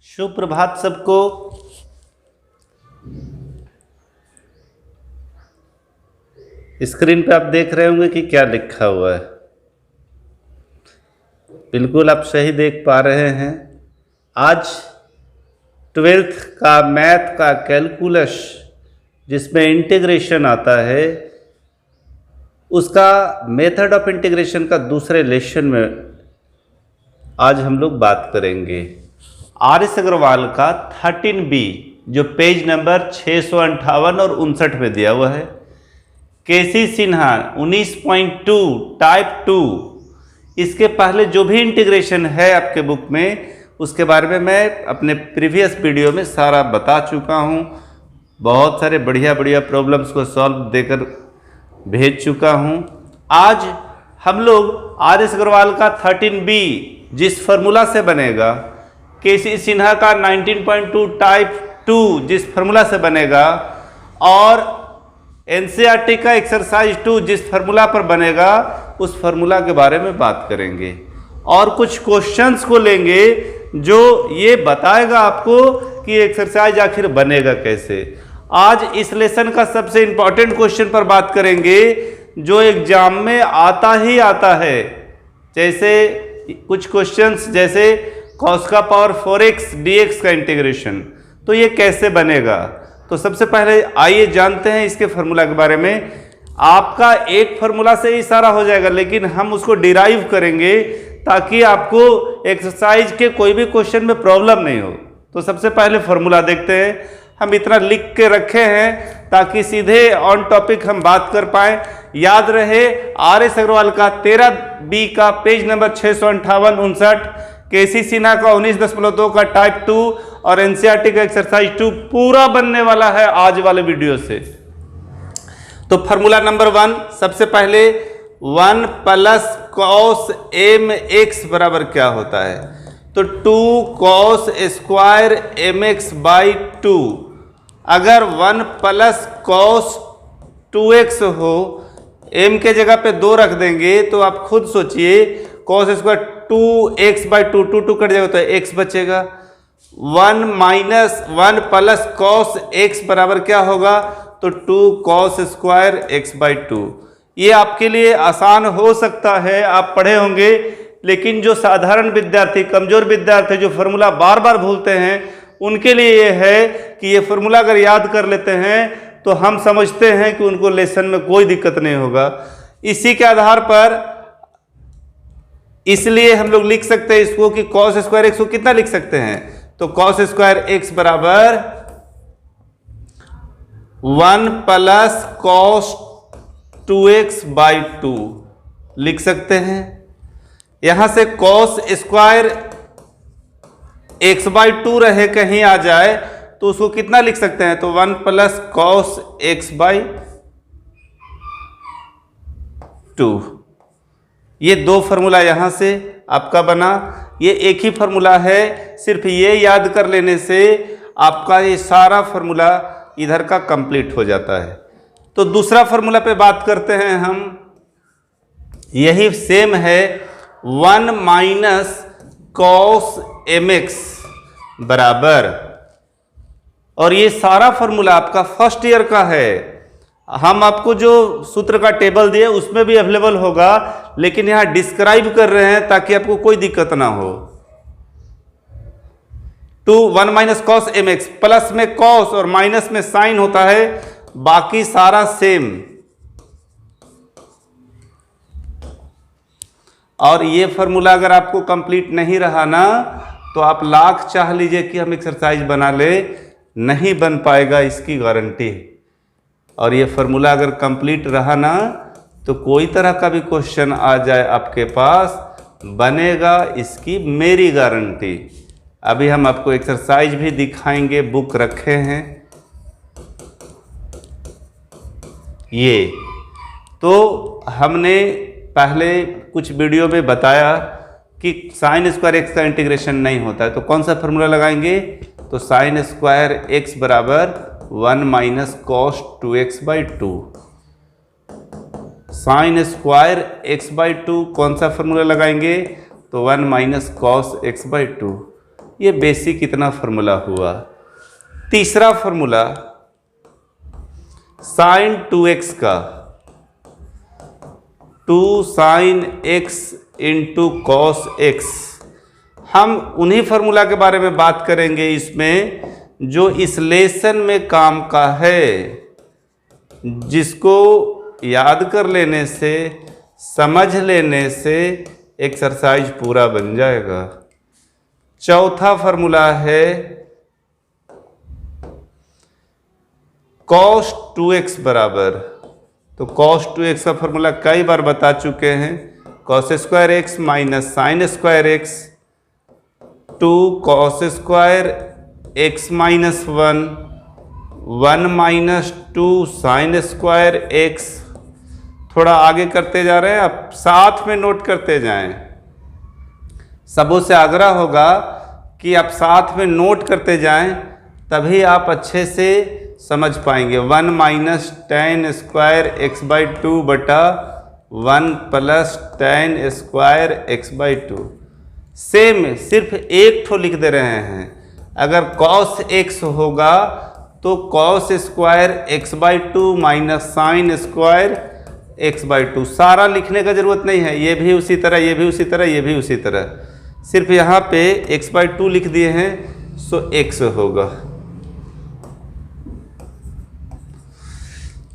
सुप्रभात सबको। स्क्रीन पे आप देख रहे होंगे कि क्या लिखा हुआ है। बिल्कुल आप सही देख पा रहे हैं। आज 12th का मैथ का कैलकुलस जिसमें इंटीग्रेशन आता है, उसका मेथड ऑफ इंटीग्रेशन का दूसरे लेसन में आज हम लोग बात करेंगे। आर.एस. अग्रवाल का 13B जो पेज नंबर 658 और 59 में दिया हुआ है। के.सी. सिन्हा 19.2 टाइप 2, इसके पहले जो भी इंटीग्रेशन है आपके बुक में, उसके बारे में मैं अपने प्रीवियस वीडियो में सारा बता चुका हूँ। बहुत सारे बढ़िया बढ़िया प्रॉब्लम्स को सॉल्व देकर भेज चुका हूँ। आज हम लोग आर.एस. अग्रवाल का 13B जिस फार्मूला से बनेगा, के.सी. सिन्हा का 19.2 टाइप 2 जिस फार्मूला से बनेगा, और एनसीईआरटी का एक्सरसाइज 2 जिस फार्मूला पर बनेगा, उस फार्मूला के बारे में बात करेंगे। और कुछ क्वेश्चंस को लेंगे जो ये बताएगा आपको कि एक्सरसाइज आखिर बनेगा कैसे। आज इस लेसन का सबसे इंपॉर्टेंट क्वेश्चन पर बात करेंगे जो एग्जाम में आता ही आता है। जैसे कुछ क्वेश्चंस जैसे cos का पावर 4x dx का इंटीग्रेशन, तो ये कैसे बनेगा। तो सबसे पहले आइए जानते हैं इसके फार्मूला के बारे में। आपका एक फार्मूला से ही सारा हो जाएगा, लेकिन हम उसको डिराइव करेंगे ताकि आपको एक्सरसाइज के कोई भी क्वेश्चन में प्रॉब्लम नहीं हो। तो सबसे पहले फार्मूला देखते हैं। हम इतना लिख के रखे हैं ताकि सीधे ऑन टॉपिक हम बात कर पाए। याद रहे, आर.एस. अग्रवाल का 13B का पेज नंबर 658-59, के.सी. सिन्हा का 19.2 का टाइप 2 और एनसीईआरटी का एक्सरसाइज 2 पूरा बनने वाला है आज वाले वीडियो से। तो फार्मूला नंबर 1, सबसे पहले 1 प्लस cos mx बराबर क्या होता है, तो 2 cos स्क्वायर mx बाई 2। अगर 1 प्लस cos 2x हो, m के जगह पे 2 रख देंगे तो आप खुद सोचिए, cos square 2x by 2, 2 cut जाएगा तो x बचेगा। 1 प्लस cos x बराबर क्या होगा, तो 2 cos स्क्वायर x बाई 2। ये आपके लिए आसान हो सकता है, आप पढ़े होंगे, लेकिन जो साधारण विद्यार्थी, कमजोर विद्यार्थी जो फार्मूला बार बार भूलते हैं, उनके लिए ये है कि ये फार्मूला अगर याद कर लेते हैं तो हम समझते हैं कि उनको लेसन में कोई दिक्कत नहीं होगा। इसी के आधार पर इसलिए हम लोग लिख सकते हैं इसको कि cos स्क्वायर एक्स को कितना लिख सकते हैं, तो cos स्क्वायर एक्स बराबर 1 प्लस cos 2x बाई 2 लिख सकते हैं। यहां से cos स्क्वायर x बाई 2 रहे कहीं आ जाए तो उसको कितना लिख सकते हैं, तो 1 प्लस cos x बाई 2। ये दो फार्मूला यहां से आपका बना। ये एक ही फार्मूला है, सिर्फ ये याद कर लेने से आपका ये सारा फार्मूला इधर का कंप्लीट हो जाता है। तो दूसरा फार्मूला पे बात करते हैं हम। यही सेम है, 1 माइनस cos mx बराबर, और ये सारा फार्मूला आपका फर्स्ट ईयर का है। हम आपको जो सूत्र का टेबल दिए उसमें भी अवेलेबल होगा, लेकिन यहां डिस्क्राइब कर रहे हैं ताकि आपको कोई दिक्कत ना हो। 1 माइनस cos mx, प्लस में cos और माइनस में साइन होता है, बाकी सारा सेम। और ये फार्मूला अगर आपको कंप्लीट नहीं रहा ना, तो आप लाख चाह लीजिए कि हम एक्सरसाइज बना ले, नहीं बन पाएगा, इसकी गारंटी। और ये फार्मूला अगर कंप्लीट रहा ना, तो कोई तरह का भी क्वेश्चन आ जाए आपके पास, बनेगा, इसकी मेरी गारंटी। अभी हम आपको एक्सरसाइज भी दिखाएंगे, बुक रखे हैं ये। तो हमने पहले कुछ वीडियो में बताया कि साइन स्क्वायर एक्स का इंटीग्रेशन नहीं होता है, तो कौन सा फार्मूला लगाएंगे, तो साइन स्क्वायर एक्स बराबर 1 minus cos 2x by 2। Sine square x by 2 कौन सा फार्मूला लगाएंगे, तो 1 माइनस cos x बाई 2। ये बेसिक इतना फार्मूला हुआ। तीसरा फार्मूला साइन 2x का 2 sine x into cos x। हम उन्हीं फार्मूला के बारे में बात करेंगे इसमें जो इस लेसन में काम का है, जिसको याद कर लेने से, समझ लेने से एक्सरसाइज पूरा बन जाएगा। चौथा फार्मूला है cos 2x बराबर, तो cos 2x का फार्मूला कई बार बता चुके हैं, cos square x minus sine square x 2 cos square x minus 1 minus 2 sine square x. थोड़ा आगे करते जा रहे हैं, आप साथ में नोट करते जाएं। सबों से आग्रह होगा कि आप साथ में नोट करते जाएं, तभी आप अच्छे से समझ पाएंगे। 1 minus ten square x by 2 बटा 1 plus ten square x by 2। Same सिर्फ एक ठो लिख दे रहे हैं। अगर cos x होगा तो cos square x by 2 minus sine square x by 2। सारा लिखने का जरूरत नहीं है, ये भी उसी तरह, ये भी उसी तरह, ये भी उसी तरह, सिर्फ यहाँ पे एक्स बाई 2 लिख दिए हैं, सो x होगा।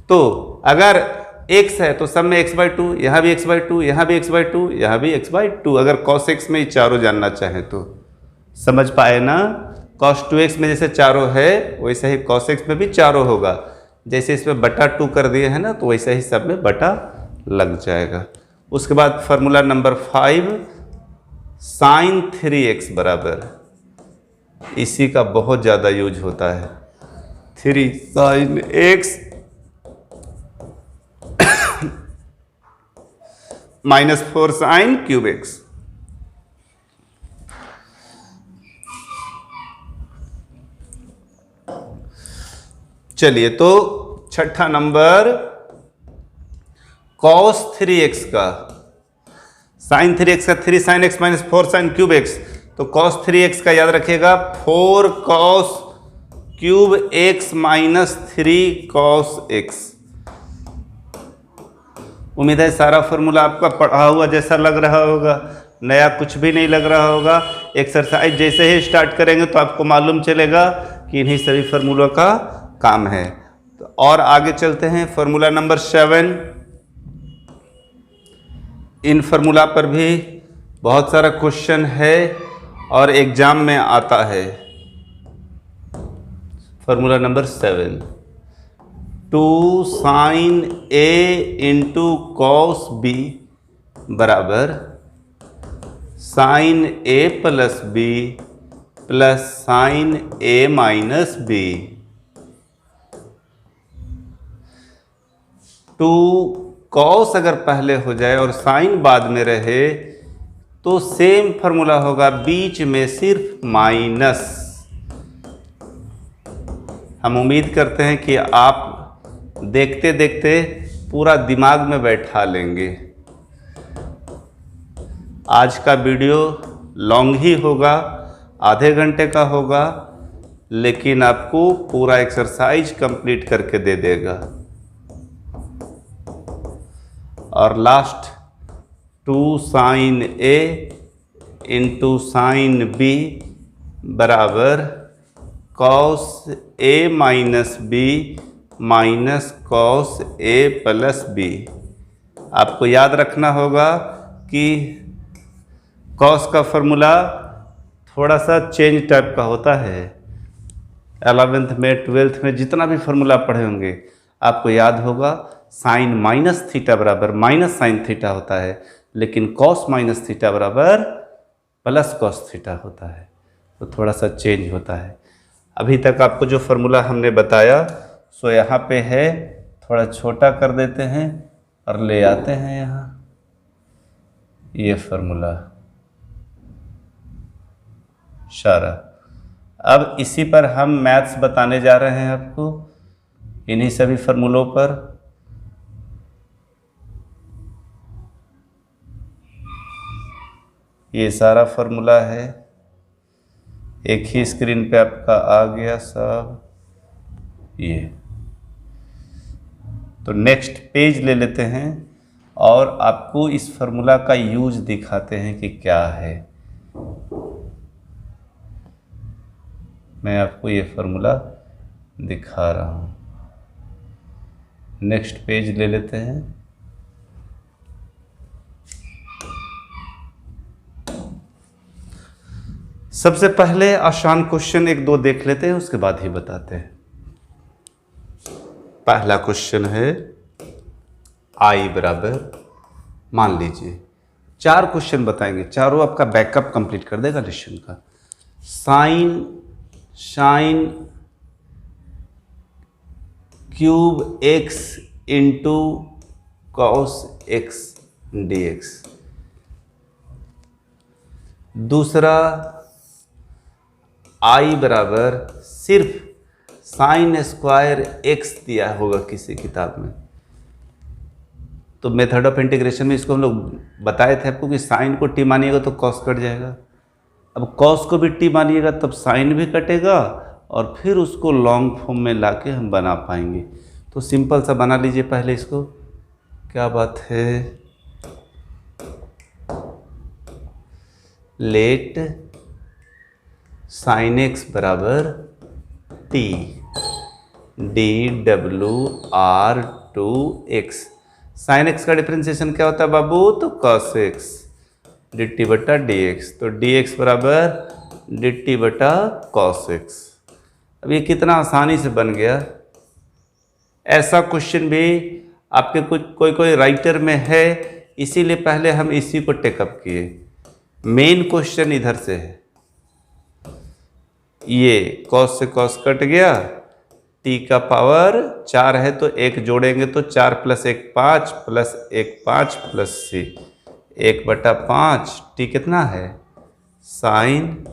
तो अगर x है तो सब में x बाई 2, यहाँ भी x बाई 2, यहाँ भी x बाई 2, यहाँ भी x बाई 2। अगर cos x में ही चारों जानना चाहें तो समझ पाए ना। cos 2x में जैसे चारों है वैसे ही cos x में भी चारों होगा। जैसे इसमें बटा 2 कर दिए हैं ना, तो वैसे ही सब में बटा लग जाएगा। उसके बाद फार्मूला नंबर 5 साइन 3x बराबर, इसी का बहुत ज़्यादा यूज होता है। 3 sine x minus 4 sine cube x। चलिए, तो छठा नंबर cos 3x का साइन 3x का 3 sine x minus 4 sine cube x। तो cos 3x का याद रखिएगा 4 cos cube x minus 3 cos x। उम्मीद है सारा फॉर्मूला आपका पढ़ा हुआ जैसा लग रहा होगा, नया कुछ भी नहीं लग रहा होगा। एक्सरसाइज जैसे ही स्टार्ट करेंगे तो आपको मालूम चलेगा कि इन्हीं सभी फार्मूलों का काम है। तो और आगे चलते हैं, फार्मूला नंबर 7। इन फार्मूला पर भी बहुत सारा क्वेश्चन है और एग्जाम में आता है। Formula number 7 2 sine a into cos b बराबर sine a plus b plus sine a minus b। 2 cos अगर पहले हो जाए और साइन बाद में रहे तो सेम फार्मूला होगा, बीच में सिर्फ माइनस। हम उम्मीद करते हैं कि आप देखते देखते पूरा दिमाग में बैठा लेंगे। आज का वीडियो लॉन्ग ही होगा, आधे घंटे का होगा, लेकिन आपको पूरा एक्सरसाइज कंप्लीट करके दे देगा। और last 2 sine a into sine b बराबर cos a minus b minus cos a plus b। आपको याद रखना होगा कि कॉस का फॉर्मूला थोड़ा सा चेंज टाइप का होता है। 11th में 12th में जितना भी फार्मूला पढ़े होंगे आपको याद होगा, साइन माइनस थीटा बराबर माइनस साइन थीटा होता है, लेकिन कॉस माइनस थीटा बराबर प्लस कॉस थीटा होता है। तो थोड़ा सा चेंज होता है। अभी तक आपको जो फार्मूला हमने बताया सो यहाँ पे है, थोड़ा छोटा कर देते हैं और ले आते हैं यहाँ ये फार्मूला सारा। अब इसी पर हम मैथ्स बताने जा रहे हैं आपको, इन्हीं सभी फार्मूलों पर। ये सारा फार्मूला है, एक ही स्क्रीन पे आपका आ गया सब ये। तो नेक्स्ट पेज ले लेते हैं और आपको इस फॉर्मूला का यूज दिखाते हैं कि क्या है। मैं आपको ये फॉर्मूला दिखा रहा हूँ। नेक्स्ट पेज ले लेते हैं। सबसे पहले आसान क्वेश्चन एक दो देख लेते हैं, उसके बाद ही बताते हैं। पहला क्वेश्चन है आई बराबर, मान लीजिए 4 क्वेश्चन बताएंगे, चारों आपका बैकअप कंप्लीट कर देगा लेसन का। Sign cube x into cos x dx। दूसरा आई बराबर सिर्फ साइन स्क्वायर एक्स दिया होगा किसी किताब में, तो मेथड ऑफ इंटीग्रेशन में इसको हम लोग बताए थे आपको कि साइन को टी मानिएगा तो कॉस कट जाएगा। अब कॉस को भी टी मानिएगा तब साइन भी कटेगा और फिर उसको लॉन्ग फॉर्म में लाके हम बना पाएंगे। तो सिंपल सा बना लीजिए पहले इसको। क्या बात है, लेट साइन एक्स बराबर T D W R to X. Sine X का डिफ्रेंसिएशन क्या होता है बाबू, तो कॉस एक्स डी टी बटा डी एक्स। तो डी एक्स बराबर डी टी बटा कॉस एक्स। अब ये कितना आसानी से बन गया। ऐसा क्वेश्चन भी आपके कुछ कोई राइटर में है, इसीलिए पहले हम इसी को टेकअप किए। मेन क्वेश्चन इधर से है, ये कॉस से कॉस कट गया, टी का पावर 4 है तो 1 जोड़ेंगे तो 4 + 1 5 प्लस 1 5 प्लस सी 1/5। टी कितना है, साइन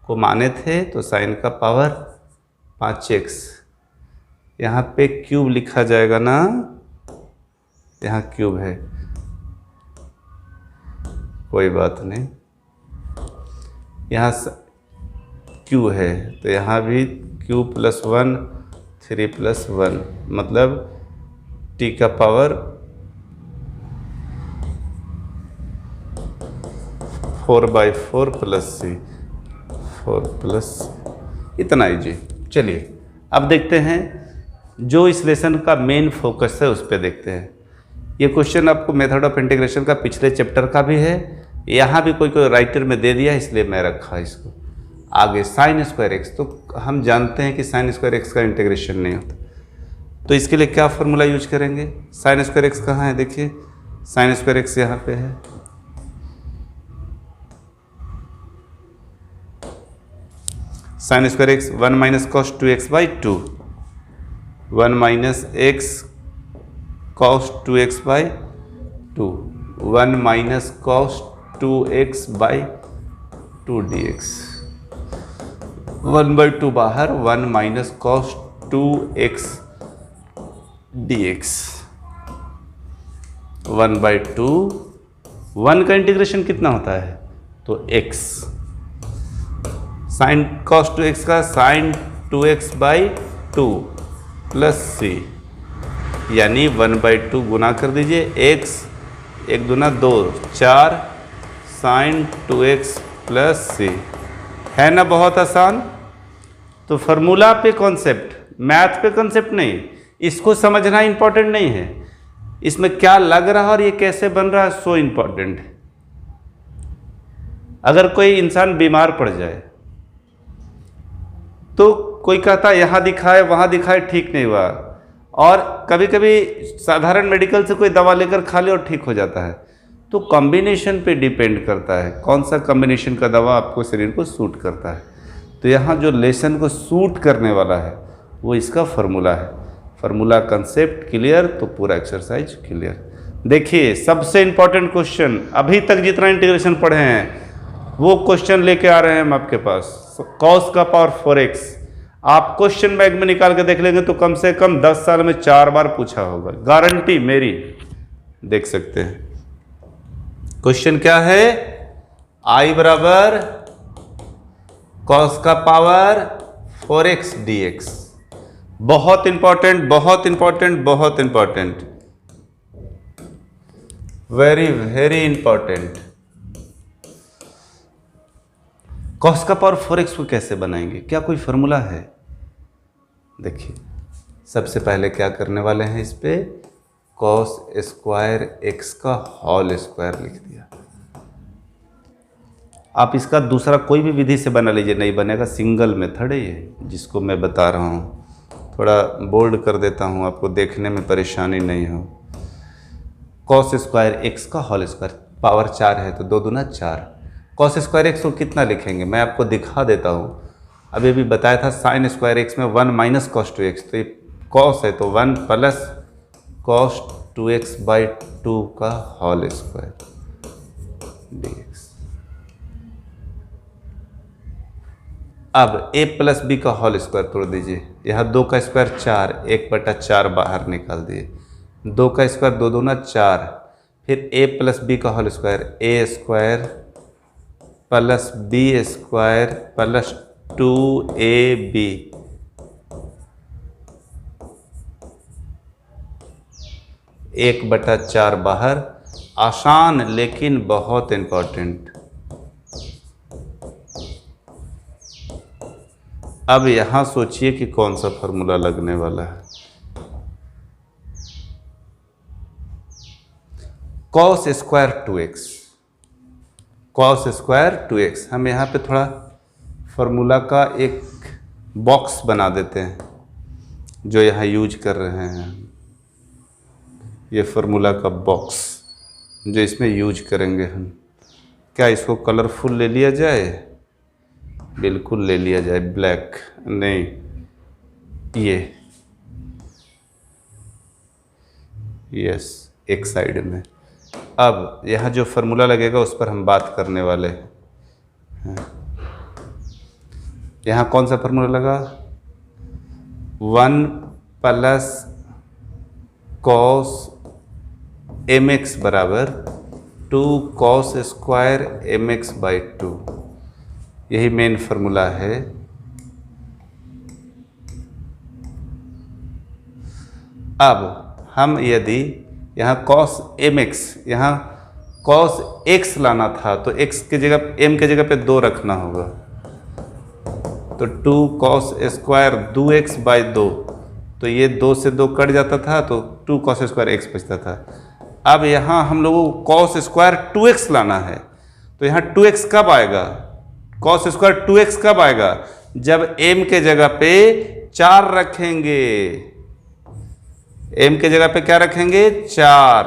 को माने थे तो साइन का पावर 5x। यहाँ पे क्यूब लिखा जाएगा ना, यहाँ क्यूब है, कोई बात नहीं, यहाँ क्यू है तो यहाँ भी क्यू + 1 3 + 1 मतलब टी का पावर 4/4 प्लस सी 4 प्लस इतना ही जी। चलिए अब देखते हैं जो इस लेसन का मेन फोकस है उस पर देखते हैं। ये क्वेश्चन आपको मेथड ऑफ इंटीग्रेशन का पिछले चैप्टर का भी है, यहाँ भी कोई राइटर में दे दिया इसलिए मैं रखा इसको। आगे साइन स्क्वायर एक्स, तो हम जानते हैं कि साइन स्क्वायर एक्स का इंटीग्रेशन नहीं होता, तो इसके लिए क्या फॉर्मूला यूज करेंगे। साइन स्क्वायर एक्स कहाँ है, देखिए साइन स्क्वायर एक्स यहाँ पे है, sine square x 1 - cos 2x/2 1 - x cos 2x/2 1 - cos 2x/2 dx। 1/2 बाहर, 1 - cos 2x dx। 1/2 1 का इंटीग्रेशन कितना होता है, तो x। साइन cos 2x का साइन 2x/2 प्लस सी, यानी 1/2 गुना कर दीजिए, x 1 दूना 2 4 साइन 2x प्लस सी। है ना बहुत आसान। तो फार्मूला पे कॉन्सेप्ट, मैथ पे कॉन्सेप्ट नहीं, इसको समझना इंपॉर्टेंट नहीं है, इसमें क्या लग रहा है और ये कैसे बन रहा है सो इंपॉर्टेंट है। अगर कोई इंसान बीमार पड़ जाए तो कोई कहता है यहाँ दिखाए वहाँ दिखाए ठीक नहीं हुआ, और कभी कभी साधारण मेडिकल से कोई दवा लेकर खा ले और ठीक हो जाता है। तो कॉम्बिनेशन पे डिपेंड करता है कौन सा कॉम्बिनेशन का दवा आपको शरीर को सूट करता है। तो यहाँ जो लेसन को सूट करने वाला है वो इसका फार्मूला है। फार्मूला कंसेप्ट क्लियर तो पूरा एक्सरसाइज क्लियर। देखिए सबसे इंपॉर्टेंट क्वेश्चन, अभी तक जितना इंटीग्रेशन पढ़े हैं वो क्वेश्चन लेके आ रहे हैं हम आपके पास। कॉस का पावर 4x आप क्वेश्चन बैंक में निकाल के देख लेंगे तो कम से कम 10 साल में 4 बार पूछा होगा, गारंटी मेरी। देख सकते हैं क्वेश्चन क्या है, आई बराबर कॉस का पावर 4x dx। बहुत इंपॉर्टेंट, बहुत इंपॉर्टेंट, बहुत important, very very important. Cos का पावर 4x को कैसे बनाएंगे, क्या कोई फॉर्मूला है? देखिए, सबसे पहले क्या करने वाले हैं, इस पे कॉस स्क्वायर x का होल स्क्वायर लिख दिया। आप इसका दूसरा कोई भी विधि से बना लीजिए, नहीं बनेगा, सिंगल मेथड है ये जिसको मैं बता रहा हूँ। थोड़ा बोल्ड कर देता हूँ, आपको देखने में परेशानी नहीं हो। कॉस स्क्वायर x का होल स्क्वायर, पावर 4 है तो 2 दूना 4। कॉस स्क्वायर x को कितना लिखेंगे, मैं आपको दिखा देता हूँ। अभी भी बताया था साइन स्क्वायर x में 1 माइनस कॉस 2x, तो ये कॉस है तो 1 प्लस कॉस 2x/2 का होल स्क्वायर dx। अब a प्लस बी का होल स्क्वायर तोड़ दीजिए, यहाँ 2 का स्क्वायर 4, 1/4 बाहर निकाल दिए, 2 का स्क्वायर 2 दूना 4, फिर a प्लस बी का whole square, a square plus B square plus 2ab, एक बटा 4 बाहर। आसान लेकिन बहुत इंपॉर्टेंट। अब यहां सोचिए कि कौन सा फॉर्मूला लगने वाला है। Cos square 2x, cos square 2x, हम यहाँ पे थोड़ा फॉर्मूला का एक बॉक्स बना देते हैं जो यहाँ यूज कर रहे हैं। ये फॉर्मूला का बॉक्स जो इसमें यूज करेंगे हम, क्या इसको कलरफुल ले लिया जाए? बिल्कुल ले लिया जाए, ब्लैक नहीं, ये यस, एक साइड में। अब यहाँ जो फॉर्मूला लगेगा उस पर हम बात करने वाले हैं। यहाँ कौन सा फॉर्मूला लगा? 1 प्लस कॉस mx बराबर 2 कॉस स्क्वायर mx/2, यही मेन फॉर्मूला है। अब हम यदि यहाँ कॉस mx, यहाँ कॉस x लाना था तो x की जगह, m के जगह पे 2 रखना होगा, तो 2 कॉस स्क्वायर 2x/2, तो ये 2 से 2 कट जाता था तो 2 कॉस स्क्वायर x बचता था। अब यहाँ हम लोगों को कॉस स्क्वायर 2x लाना है, तो यहाँ 2x कब आएगा, कॉस स्क्वायर 2x कब आएगा? जब m के जगह पे 4 रखेंगे, m के जगह पे क्या रखेंगे? 4।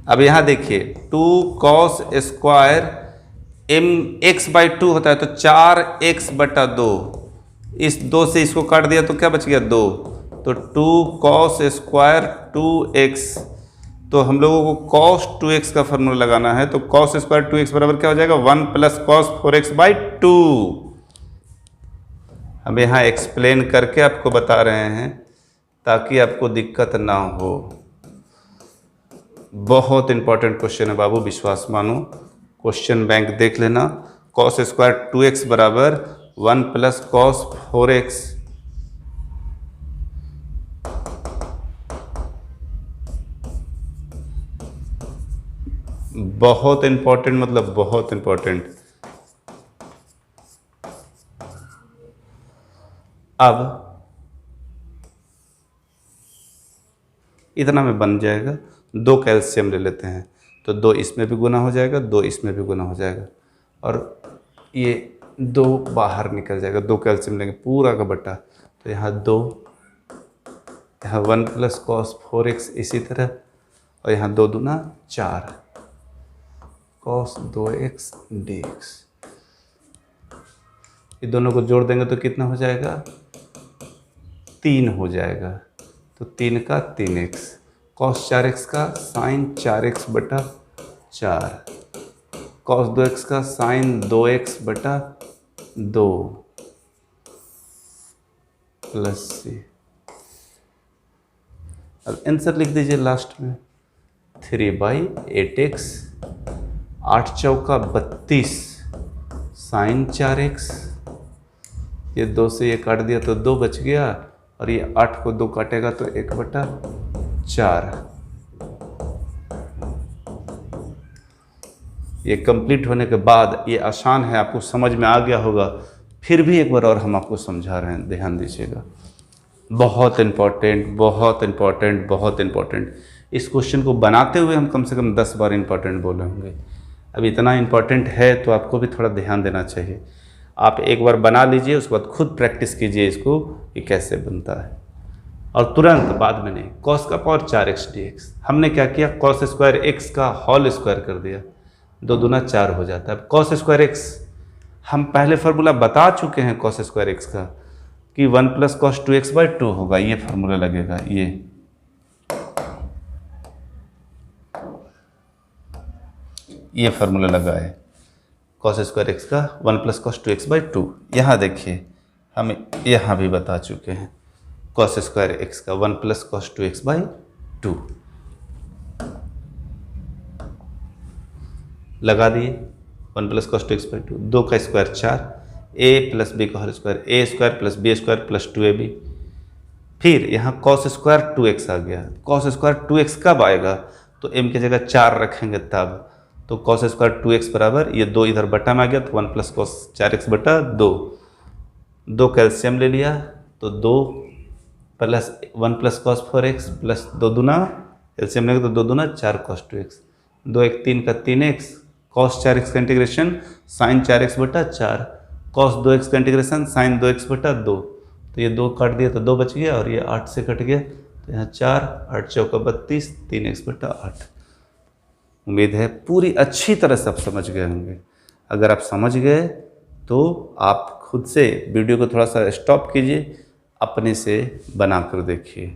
अब यहां देखिए 2 कॉस स्क्वायर mx/2 होता है तो 4x/2, इस 2 से इसको काट दिया तो क्या बच गया? 2, तो 2 कॉस स्क्वायर 2x, तो हम लोगों को cos 2x का फॉर्मूला लगाना है, तो cos स्क्वायर 2x बराबर क्या हो जाएगा? 1 प्लस cos 4x/2। हम यहाँ एक्सप्लेन करके आपको बता रहे हैं ताकि आपको दिक्कत ना हो। बहुत इंपॉर्टेंट क्वेश्चन है बाबू, विश्वास मानो, क्वेश्चन बैंक देख लेना। cos स्क्वायर 2x बराबर 1 प्लस cos 4x, बहुत इंपॉर्टेंट, मतलब बहुत इंपॉर्टेंट। अब इतना में बन जाएगा। 2 कैल्शियम ले लेते हैं तो 2 इसमें भी गुना हो जाएगा, 2 इसमें भी गुना हो जाएगा, और ये 2 बाहर निकल जाएगा। 2 कैल्शियम लेंगे पूरा का बटा, तो यहाँ 2, यहाँ 1 प्लस कॉस 4x इसी तरह, और यहाँ 2 दूना 4 कॉस 2x dx। ये दोनों को जोड़ देंगे तो कितना हो जाएगा? 3 हो जाएगा, तो 3 का 3x, कॉस 4x का साइन 4x/4, कॉस 2x का साइन 2x/2 प्लस c। अब आंसर लिख दीजिए लास्ट में, 3/8x, 8 चौका 32, साइन 4x, ये 2 से ये काट दिया तो 2 बच गया, और ये 8 को 2 काटेगा तो 1/4। ये कंप्लीट होने के बाद, ये आसान है, आपको समझ में आ गया होगा, फिर भी एक बार और हम आपको समझा रहे हैं, ध्यान दीजिएगा। बहुत इम्पॉर्टेंट, बहुत इम्पॉर्टेंट, बहुत इम्पॉर्टेंट। इस क्वेश्चन को बनाते हुए हम कम से कम 10 बार इम्पॉर्टेंट बोले होंगे। अब इतना इम्पॉर्टेंट है तो आपको भी थोड़ा ध्यान देना चाहिए। आप एक बार बना लीजिए, उसके बाद खुद प्रैक्टिस कीजिए इसको कि कैसे बनता है, और तुरंत बाद में नहीं। कॉस का पावर 4x dx, हमने क्या किया, कॉस स्क्वायर x का होल स्क्वायर कर दिया, 2 दूना 4 हो जाता है। अब कॉस स्क्वायर x, हम पहले फार्मूला बता चुके हैं कॉस स्क्वायर x का कि 1 + cos 2x/2 होगा, ये फार्मूला लगेगा। ये फार्मूला लगा है cos स्क्वायर x का 1 + cos 2x/2। यहाँ देखिए, हम यहाँ भी बता चुके हैं cos स्क्वायर x का 1 + cos 2x/2 लगा दिए। 1 + cos 2x/2, 2 का स्क्वायर 4, a + b का whole square, a² + b² + 2ab। फिर यहाँ cos स्क्वायर 2x आ गया। cos स्क्वायर 2x कब आएगा, तो m की जगह 4 रखेंगे तब, तो cos स्क्वायर 2x बराबर, ये 2 इधर बटा में आ गया तो 1 + cos 4x/2। 2 कैल्शियम ले लिया तो 2 + 1 + cos 4x + 2 दूना कैल्शियम लेंगे तो 2 दूना 4 cos 2x, 2 1 3 का 3x, cos 4x का integration sin 4x/4, cos 2x का इंटीग्रेशन sin 2x/2। तो ये 2 काट दिया तो 2 बच गया, और ये 8 से कट गया तो यहाँ 4, 8 चौका 32, 3x/8। उम्मीद है पूरी अच्छी तरह से आप समझ गए होंगे। अगर आप समझ गए तो आप खुद से वीडियो को थोड़ा सा स्टॉप कीजिए, अपने से बना कर देखिए,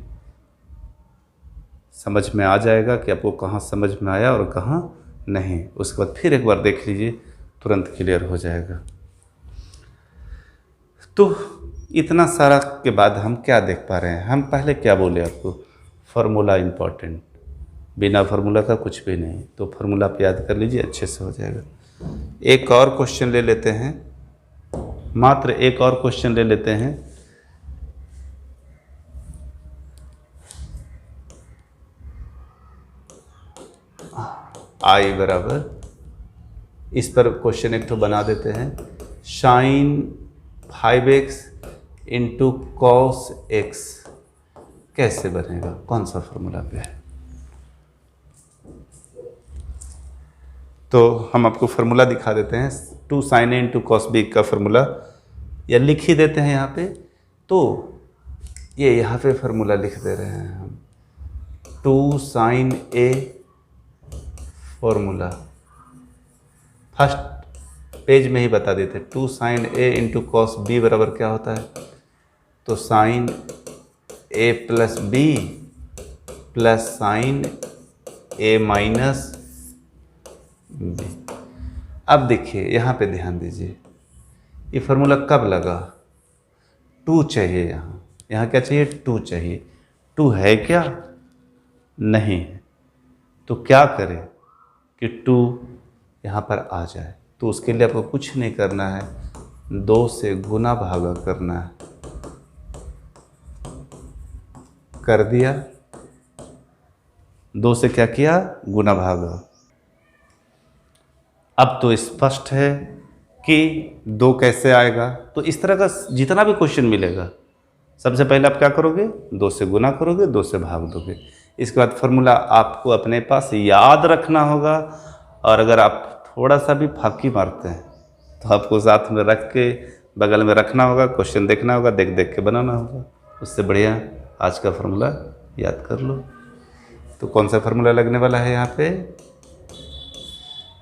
समझ में आ जाएगा कि आपको कहाँ समझ में आया और कहाँ नहीं। उसके बाद फिर एक बार देख लीजिए, तुरंत क्लियर हो जाएगा। तो इतना सारा के बाद हम क्या देख पा रहे हैं, हम पहले क्या बोले आपको, फार्मूला इम्पॉर्टेंट, बिना फार्मूला का कुछ भी नहीं। तो फार्मूला आप याद कर लीजिए, अच्छे से हो जाएगा। एक और क्वेश्चन ले लेते हैं, मात्र एक और क्वेश्चन ले लेते हैं। I बराबर, इस पर क्वेश्चन एक तो बना देते हैं, sin 5x × cos x कैसे बनेगा, कौन सा फार्मूला पे है। तो हम आपको फार्मूला दिखा देते हैं, 2 sin a × cos b का फार्मूला, या लिख ही देते हैं यहाँ पे। तो ये यहाँ पे फार्मूला लिख दे रहे हैं हम, 2 sin a formula, first page में ही बता देते, 2 sin a × cos b बराबर क्या होता है, तो sin a + b + sin a - b। अब देखिए यहाँ पे ध्यान दीजिए, ये फार्मूला कब लगा, 2 चाहिए, यहाँ क्या चाहिए, 2 चाहिए। 2 है क्या, नहीं है, तो क्या करें कि 2 यहाँ पर आ जाए। तो उसके लिए आपको कुछ नहीं करना है, 2 से गुना भागा करना है, कर दिया, 2 से क्या किया, गुना भागा। अब तो स्पष्ट है कि 2 कैसे आएगा। तो इस तरह का जितना भी क्वेश्चन मिलेगा, सबसे पहले आप क्या करोगे, 2 से गुना करोगे, 2 से भाग दोगे। इसके बाद फार्मूला आपको अपने पास याद रखना होगा, और अगर आप थोड़ा सा भी फाकी मारते हैं तो आपको साथ में रख के बगल में रखना होगा, क्वेश्चन देखना होगा, देख देख के बनाना होगा। उससे बढ़िया आज का फार्मूला याद कर लो। तो कौन सा फार्मूला लगने वाला है यहाँ पे,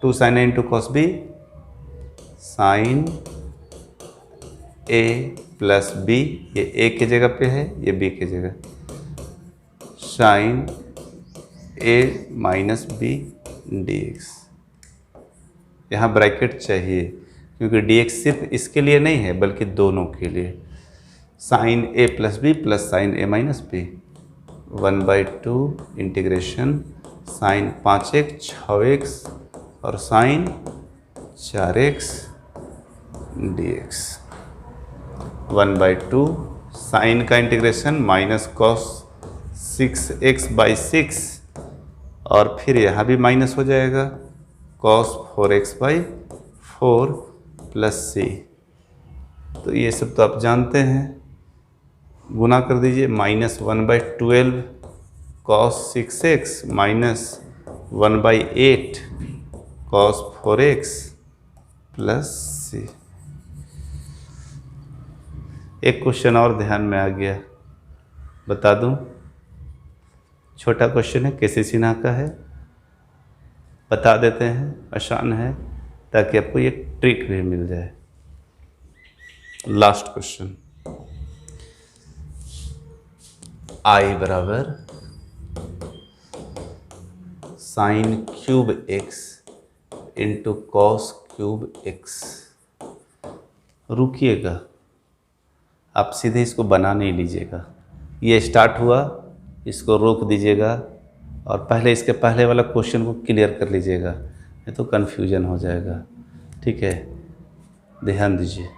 2 sin a × cos b, sin a + b, ये a की जगह पे है, ये b की जगह, sin a - b dx। यहाँ ब्रैकेट चाहिए क्योंकि dx सिर्फ इसके लिए नहीं है बल्कि दोनों के लिए। sin a + b + sin a - b, 1/2 integration sin 5x 6x और sin 4x dx 1/2 साइन का इंटीग्रेशन माइनस कॉस 6x/6 और फिर यहाँ भी माइनस हो जाएगा cos 4x/4 प्लस c। तो ये सब तो आप जानते हैं, गुना कर दीजिए -1/12 cos 6x minus 1/8 cos 4x plus c। एक क्वेश्चन और ध्यान में आ गया, बता दूं, छोटा क्वेश्चन है, केसी सिन्हा का है, बता देते हैं, आसान है ताकि आपको ये ट्रिक भी मिल जाए। लास्ट क्वेश्चन, i बराबर sign cube x into cos cube x। रुकिएगा, आप सीधे इसको बना नहीं लीजिएगा, ये स्टार्ट हुआ, इसको रोक दीजिएगा और पहले इसके पहले वाला क्वेश्चन को क्लियर कर लीजिएगा, नहीं तो कन्फ्यूजन हो जाएगा। ठीक है, ध्यान दीजिए।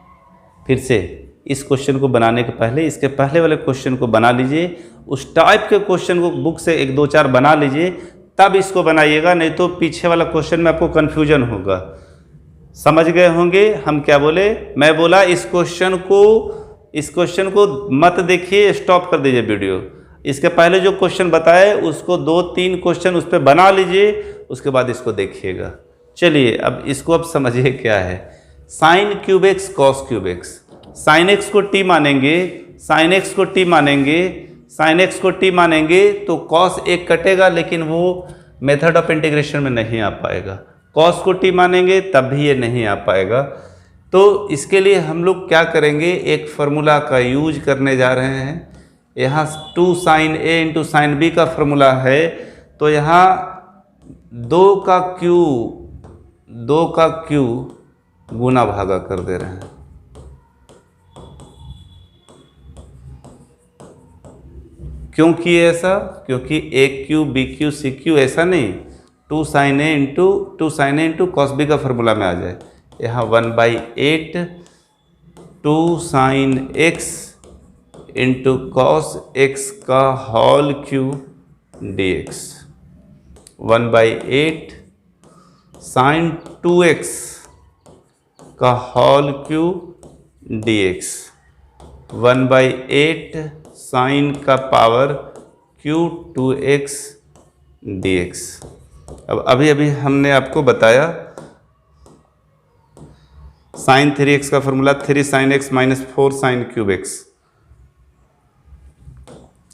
फिर से इस क्वेश्चन को बनाने के पहले इसके पहले वाले क्वेश्चन को बना लीजिए, उस टाइप के क्वेश्चन को बुक से 1-2-4 बना लीजिए, तब इसको बनाइएगा, नहीं तो पीछे वाला क्वेश्चन में आपको कन्फ्यूजन होगा। समझ गए होंगे हम क्या बोले? मैं बोला इस क्वेश्चन को मत देखिए, स्टॉप कर दीजिए वीडियो। इसके पहले जो क्वेश्चन बताए उसको 2-3 क्वेश्चन उस पर बना लीजिए, उसके बाद इसको देखिएगा। चलिए अब इसको अब समझिए क्या है। Sign cube x cos cube X, sine x को टी मानेंगे, साइन एक्स को टी मानेंगे, साइन एक्स को टी मानेंगे तो कॉस एक कटेगा, लेकिन वो मेथड ऑफ इंटीग्रेशन में नहीं आ पाएगा। कॉस को टी मानेंगे तब भी ये नहीं आ पाएगा। तो इसके लिए हम लोग क्या करेंगे, एक फार्मूला का यूज करने जा रहे हैं। यहाँ 2 sin a into sine B का फार्मूला है, तो यहाँ 2 का क्यू गुना भागा कर दे रहे हैं। क्यों किए ऐसा? क्योंकि A cube B cube C cube ऐसा नहीं, 2 sin a into cos B का फार्मूला में आ जाए। यहाँ 1/8 2 sin x into cos x का whole cube dx, 1/8 sin 2x का होल क्यूब dx, 1/8 साइन का पावर क्यूब 2x dx। अब अभी हमने आपको बताया साइन 3x का formula 3 sin x minus 4 sine cube x।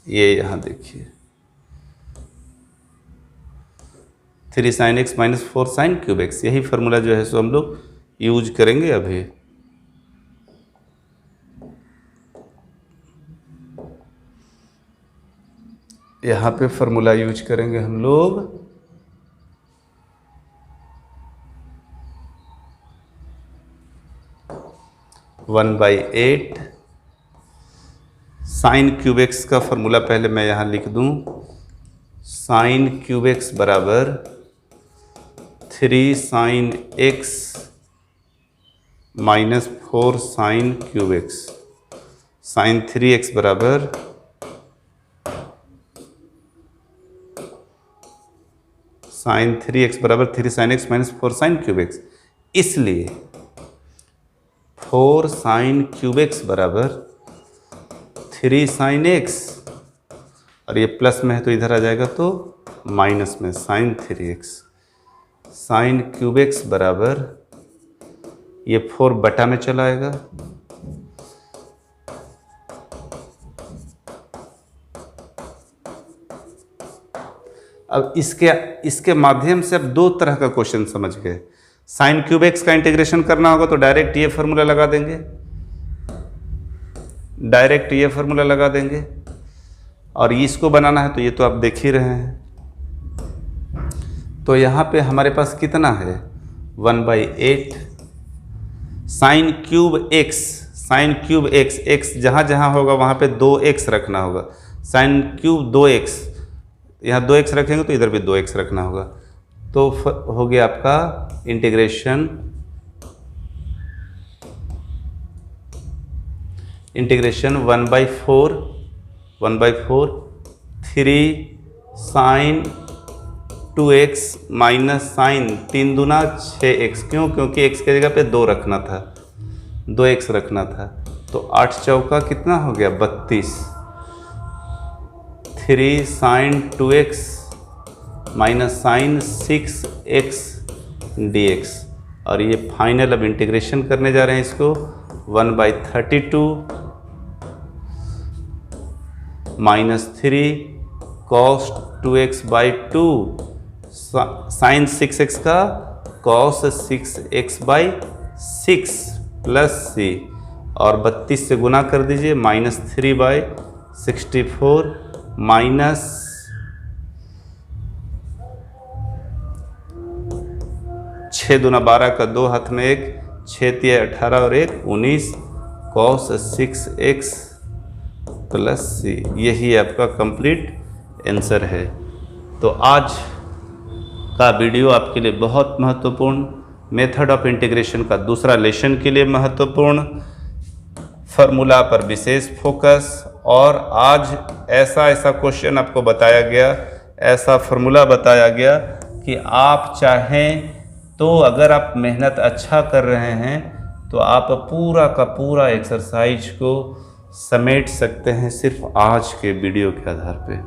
ये यहाँ देखिए 3 sin x minus 4 sine cube x, यही फार्मूला जो है सो हम लोग यूज करेंगे अभी। यहाँ पे फार्मूला यूज करेंगे हम लोग 1/8 साइन क्यूब एक्स का फार्मूला पहले मैं यहाँ लिख दूँ। साइन क्यूब एक्स बराबर 3 sin x minus 4 sine cube X, sine 3x बराबर साइन 3x बराबर 3 sin x minus 4 sine cube X. इसलिए 4 साइन क्यूब एक्स बराबर 3 sin x, और ये प्लस में है तो इधर आ जाएगा तो माइनस में sign 3x। Sign cube x बराबर ये 4 बटा में चला आएगा, अब इसके माध्यम से अब 2 तरह का क्वेश्चन समझ गए। साइन क्यूब एक्स का इंटीग्रेशन करना होगा तो डायरेक्ट ये फार्मूला लगा देंगे, डायरेक्ट ये फार्मूला लगा देंगे, और इसको बनाना है तो ये तो आप देख ही रहे हैं। तो यहाँ पे हमारे पास कितना है 1/8 sign cube X, sign cube x, x जहाँ जहाँ होगा वहाँ पे 2x रखना होगा। साइन क्यूब 2x, यहाँ 2x रखेंगे तो इधर भी 2x रखना होगा। तो हो गया आपका integration integration 1/4 3 sine 2x minus sine 3 दूना 6x। क्यों? क्योंकि x की जगह पे 2 रखना था, 2x रखना था। तो 8 चौका कितना हो गया? 32। 3 sine 2x minus sign 6x dx। और ये फाइनल अब इंटीग्रेशन करने जा रहे हैं इसको 1/32 minus 3 cos 2x/2 sign 6x का cos 6x/6 प्लस c, और 32 से गुना कर दीजिए, माइनस 3/64 माइनस 6 दूना 12 का 2 हाथ में 1, 6 तिया 18 और 1 19 cos 6x प्लस c। यही आपका कंप्लीट आंसर है। तो आज का वीडियो आपके लिए बहुत महत्वपूर्ण, मेथड ऑफ इंटीग्रेशन का दूसरा लेसन के लिए महत्वपूर्ण, फार्मूला पर विशेष फोकस, और आज ऐसा क्वेश्चन आपको बताया गया, ऐसा फार्मूला बताया गया कि आप चाहें तो अगर आप मेहनत अच्छा कर रहे हैं तो आप पूरा का पूरा एक्सरसाइज को समेट सकते हैं सिर्फ आज के वीडियो के आधार पे।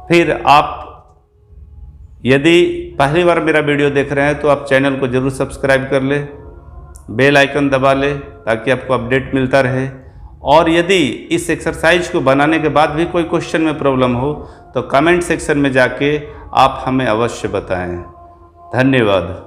फिर आप यदि पहली बार मेरा वीडियो देख रहे हैं तो आप चैनल को जरूर सब्सक्राइब कर ले, बेल आइकन दबा ले ताकि आपको अपडेट मिलता रहे। और यदि इस एक्सरसाइज को बनाने के बाद भी कोई क्वेश्चन में प्रॉब्लम हो तो कमेंट सेक्शन में जाके आप हमें अवश्य बताएं। धन्यवाद।